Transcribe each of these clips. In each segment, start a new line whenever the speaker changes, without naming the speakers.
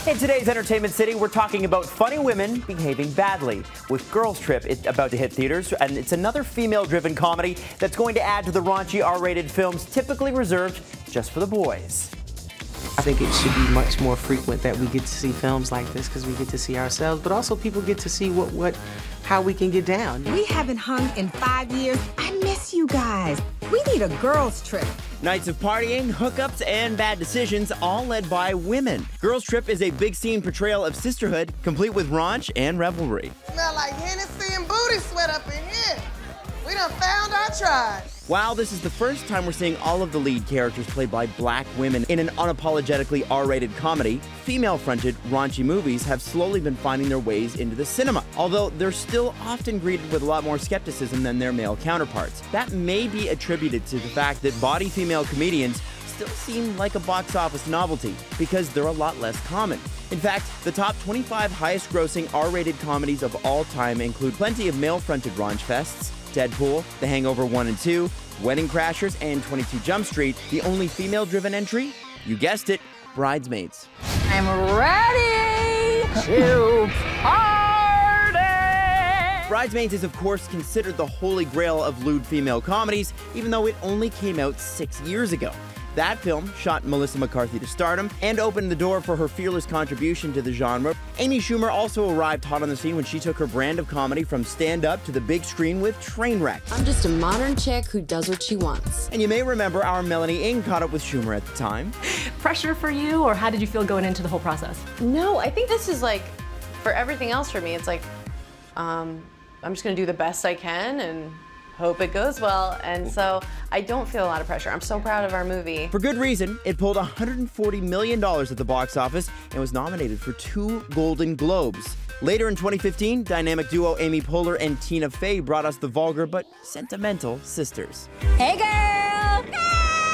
In today's Entertainment City, we're talking about funny women behaving badly. With Girls Trip, it's about to hit theaters, and it's another female-driven comedy that's going to add to the raunchy R-rated films typically reserved just for the boys.
I think it should be much more frequent that we get to see films like this because we get to see ourselves, but also people get to see how we can get down.
We haven't hung in 5 years. I miss you guys. We need a girls' trip.
Nights of partying, hookups, and bad decisions, all led by women. Girls Trip is a big scene portrayal of sisterhood, complete with raunch and revelry.
Smell like Hennessy and booty sweat up in here. We done found our tribe.
While this is the first time we're seeing all of the lead characters played by black women in an unapologetically R-rated comedy, female-fronted, raunchy movies have slowly been finding their ways into the cinema, although they're still often greeted with a lot more skepticism than their male counterparts. That may be attributed to the fact that bawdy female comedians still seem like a box office novelty because they're a lot less common. In fact, the top 25 highest-grossing R-rated comedies of all time include plenty of male-fronted raunch fests, Deadpool, The Hangover 1 and 2, Wedding Crashers, and 22 Jump Street. The only female-driven entry? You guessed it, Bridesmaids.
I'm ready to party!
Bridesmaids is, of course, considered the holy grail of lewd female comedies, even though it only came out 6 years ago. That film shot Melissa McCarthy to stardom and opened the door for her fearless contribution to the genre. Amy Schumer also arrived hot on the scene when she took her brand of comedy from stand-up to the big screen with Trainwreck.
I'm just a modern chick who does what she wants.
And you may remember our Melanie Ng caught up with Schumer at the time.
Pressure for you, or how did you feel going into the whole process?
No, I think this is like, for everything else for me, it's like, I'm just gonna do the best I can and hope it goes well, and so I don't feel a lot of pressure. I'm so proud of our movie.
For good reason. It pulled $140 million at the box office and was nominated for 2 Golden Globes. Later in 2015, dynamic duo Amy Poehler and Tina Fey brought us the vulgar but sentimental Sisters.
Hey girl!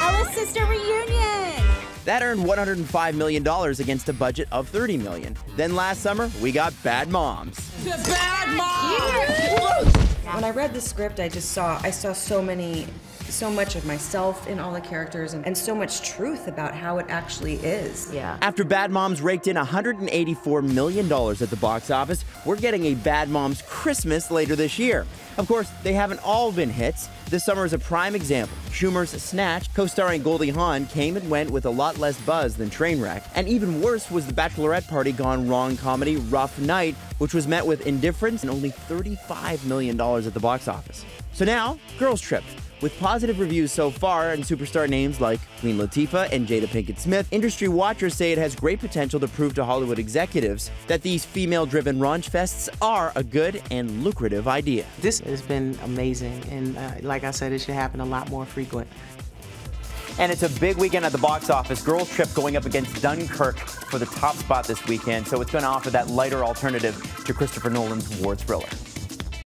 Ella's Sister Reunion!
That earned $105 million against a budget of $30 million. Then last summer, we got Bad Moms.
The Bad Moms!
When I read the script, I saw so much of myself in all the characters and so much truth about how it actually is.
Yeah.
After Bad Moms raked in $184 million at the box office, we're getting a Bad Moms Christmas later this year. Of course, they haven't all been hits. This summer is a prime example. Schumer's Snatch, co-starring Goldie Hawn, came and went with a lot less buzz than Trainwreck. And even worse was the bachelorette party gone wrong comedy Rough Night, which was met with indifference and only $35 million at the box office. So now, Girls Trip. With positive reviews so far and superstar names like Queen Latifah and Jada Pinkett Smith, industry watchers say it has great potential to prove to Hollywood executives that these female-driven raunch fests are a good and lucrative idea.
This has been amazing, and like I said, it should happen a lot more frequent.
And it's a big weekend at the box office. Girls Trip going up against Dunkirk for the top spot this weekend, so it's going to offer that lighter alternative to Christopher Nolan's war thriller.